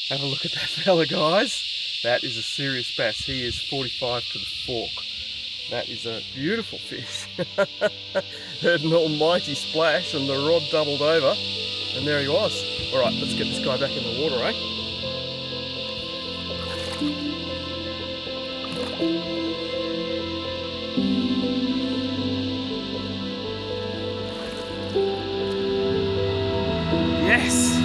Have a look at that fella, guys. That is a serious bass. He is 45 to the fork. That is a beautiful fish. Heard an almighty splash and the rod doubled over, and there he was. All right, let's get this guy back in the water, eh? Yes!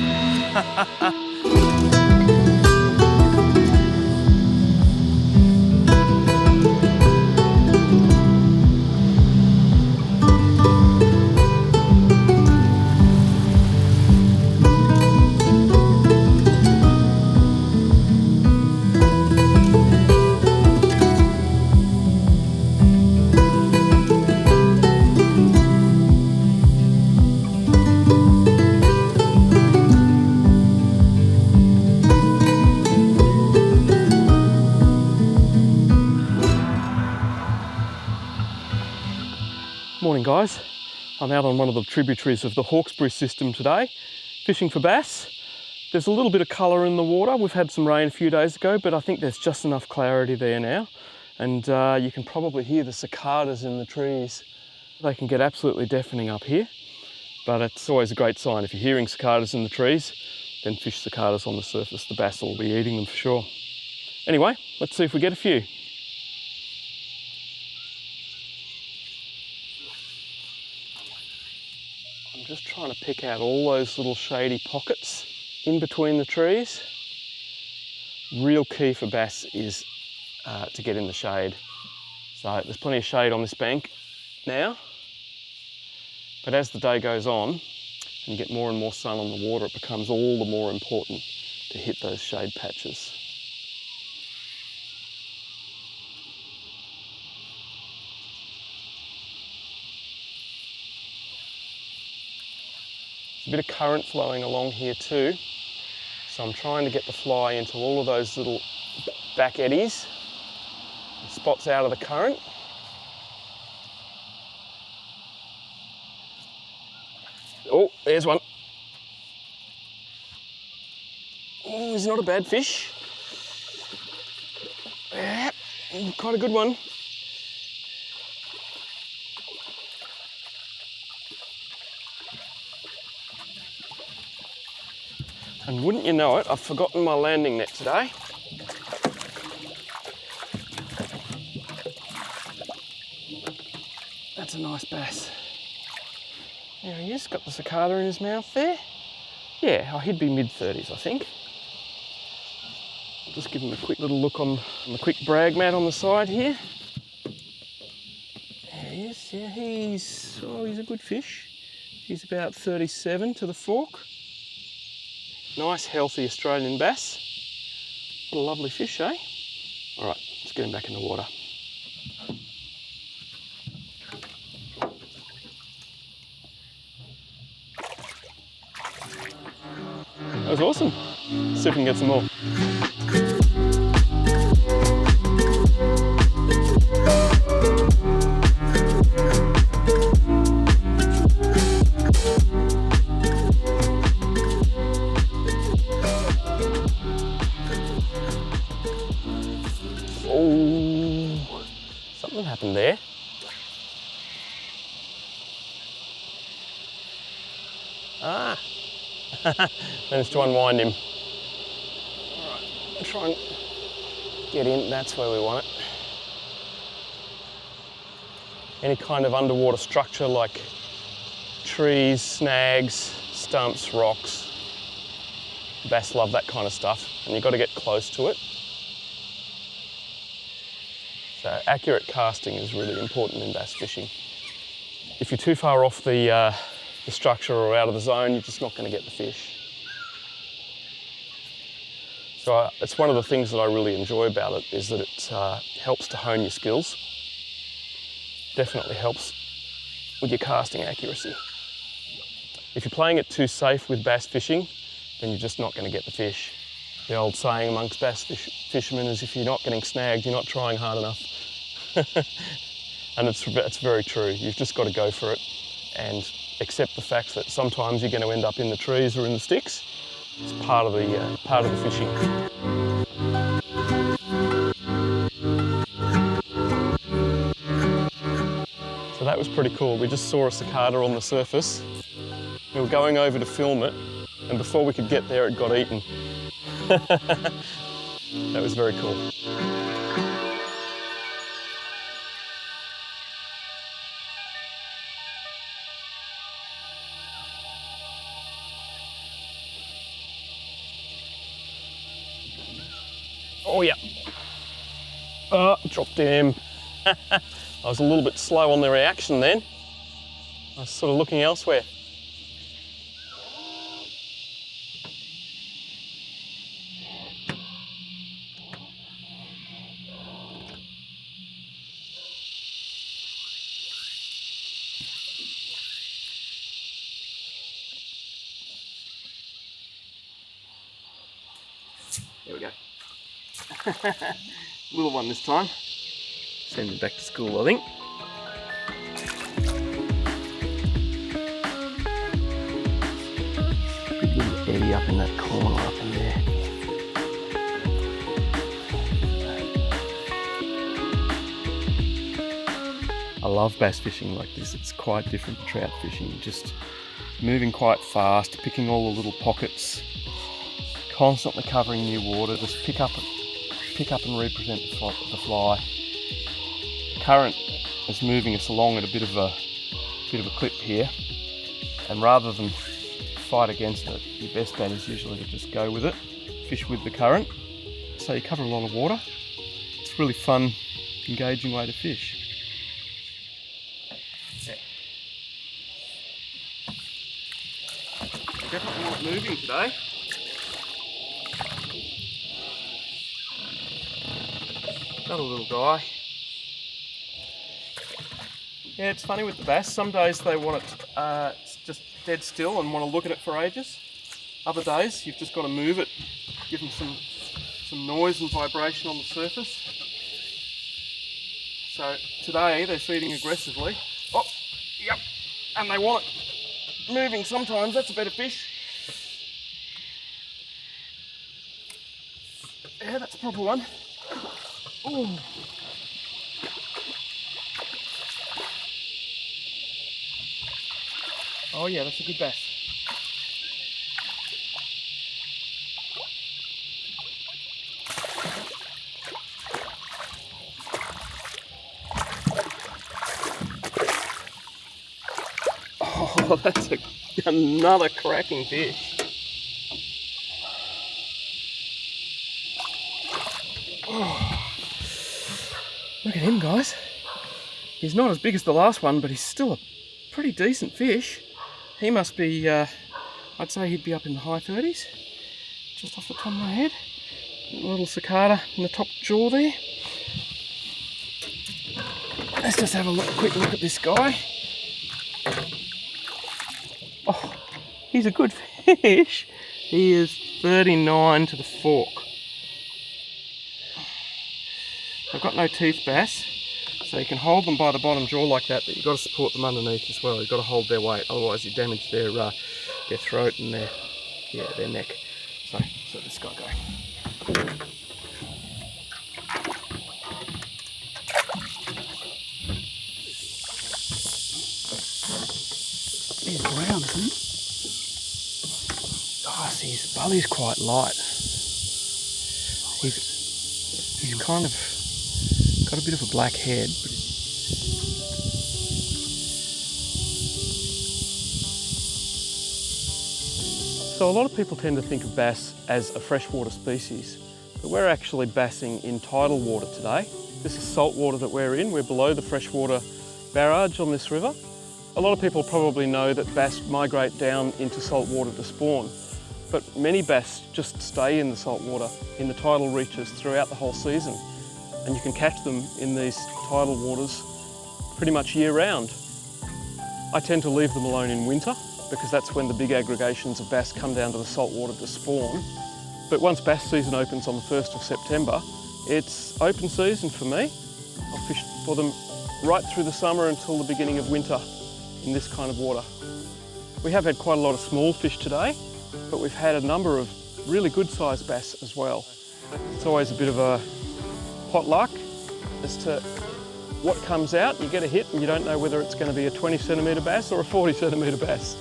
Morning guys, I'm out on one of the tributaries of the Hawkesbury system today, fishing for bass. There's a little bit of colour in the water. We've had some rain a few days ago, but I think there's just enough clarity there now. And you can probably hear the cicadas in the trees. They can get absolutely deafening up here, but it's always a great sign. If you're hearing cicadas in the trees, then fish cicadas on the surface. The bass will be eating them for sure. Anyway, let's see if we get a few. I'm just trying to pick out all those little shady pockets in between the trees. Real key for bass is to get in the shade. So there's plenty of shade on this bank now, but as the day goes on and you get more and more sun on the water, it becomes all the more important to hit those shade patches. A bit of current flowing along here too, so I'm trying to get the fly into all of those little back eddies, spots out of the current. Oh, there's one. Oh, he's not a bad fish. Yeah, quite a good one. And wouldn't you know it, I've forgotten my landing net today. That's a nice bass. There he is, got the cicada in his mouth there. Yeah, oh, he'd be mid-30s, I think. I'll just give him a quick little look on the quick brag mat on the side here. There he is, yeah, he's a good fish. He's about 37 to the fork. Nice, healthy Australian bass. What a lovely fish, eh? All right, let's get him back in the water. That was awesome. Let's see if we can get some more. Oh, something happened there. Ah, managed to unwind him. All right, try and get in, that's where we want it. Any kind of underwater structure like trees, snags, stumps, rocks. Bass love that kind of stuff, and you've got to get close to it. So accurate casting is really important in bass fishing. If you're too far off the structure or out of the zone, you're just not going to get the fish. So it's one of the things that I really enjoy about it, is that it helps to hone your skills. Definitely helps with your casting accuracy. If you're playing it too safe with bass fishing, then you're just not going to get the fish. The old saying amongst bass fishermen is, if you're not getting snagged, you're not trying hard enough. And it's very true. You've just got to go for it and accept the fact that sometimes you're going to end up in the trees or in the sticks, It's part of the fishing. So that was pretty cool. We just saw a cicada on the surface. We were going over to film it, and before we could get there, it got eaten. That was very cool. Oh yeah. Oh, dropped him. I was a little bit slow on the reaction then. I was sort of looking elsewhere. There we go. Little one this time. Send him back to school, I think. Big little eddy up in that corner up in there. I love bass fishing like this. It's quite different to trout fishing. Just moving quite fast, picking all the little pockets, constantly covering new water. Just pick up and represent the fly. Current is moving us along at a bit of a clip here, and rather than fight against it, your best bet is usually to just go with it, fish with the current. So you cover a lot of water. It's a really fun, engaging way to fish. Yeah. Definitely not moving today. Got a little guy. Yeah, it's funny with the bass. Some days they want it just dead still and want to look at it for ages. Other days you've just got to move it, give them some noise and vibration on the surface. So today they're feeding aggressively. Oh, yep, and they want it moving sometimes. That's a better fish. Yeah, that's a proper one. Ooh. Oh yeah, that's a good bass. Oh, that's another cracking fish. Oh. Look at him, guys. He's not as big as the last one, but he's still a pretty decent fish. He must be, I'd say he'd be up in the high 30s, just off the top of my head. A little cicada in the top jaw there. Let's just have a quick look at this guy. Oh, he's a good fish. He is 39 to the fork. I've got no teeth bass, so you can hold them by the bottom jaw like that, but you've got to support them underneath as well. You've got to hold their weight, otherwise you damage their throat and their neck. So let this guy go. He's brown, isn't he? Oh, see, his belly's quite light. He's kind of got a bit of a black head, but so a lot of people tend to think of bass as a freshwater species, but we're actually bassing in tidal water today. This is saltwater that we're in. We're below the freshwater barrage on this river. A lot of people probably know that bass migrate down into salt water to spawn, but many bass just stay in the salt water, in the tidal reaches throughout the whole season. And you can catch them in these tidal waters pretty much year round. I tend to leave them alone in winter because that's when the big aggregations of bass come down to the salt water to spawn. But once bass season opens on the 1st of September, it's open season for me. I'll fish for them right through the summer until the beginning of winter in this kind of water. We have had quite a lot of small fish today. but we've had a number of really good sized bass as well. It's always a bit of a pot luck as to what comes out. You get a hit and you don't know whether it's going to be a 20 centimetre bass or a 40 centimetre bass.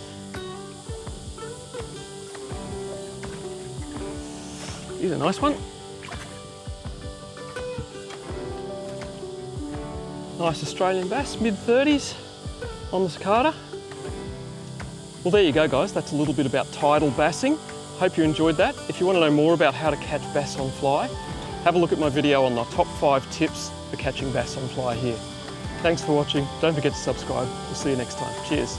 Here's a nice one. Nice Australian bass, mid-30s on the Cicada. Well, there you go, guys. That's a little bit about tidal bassing. Hope you enjoyed that. If you want to know more about how to catch bass on fly, have a look at my video on the top 5 tips for catching bass on fly here. Thanks for watching. Don't forget to subscribe. We'll see you next time. Cheers.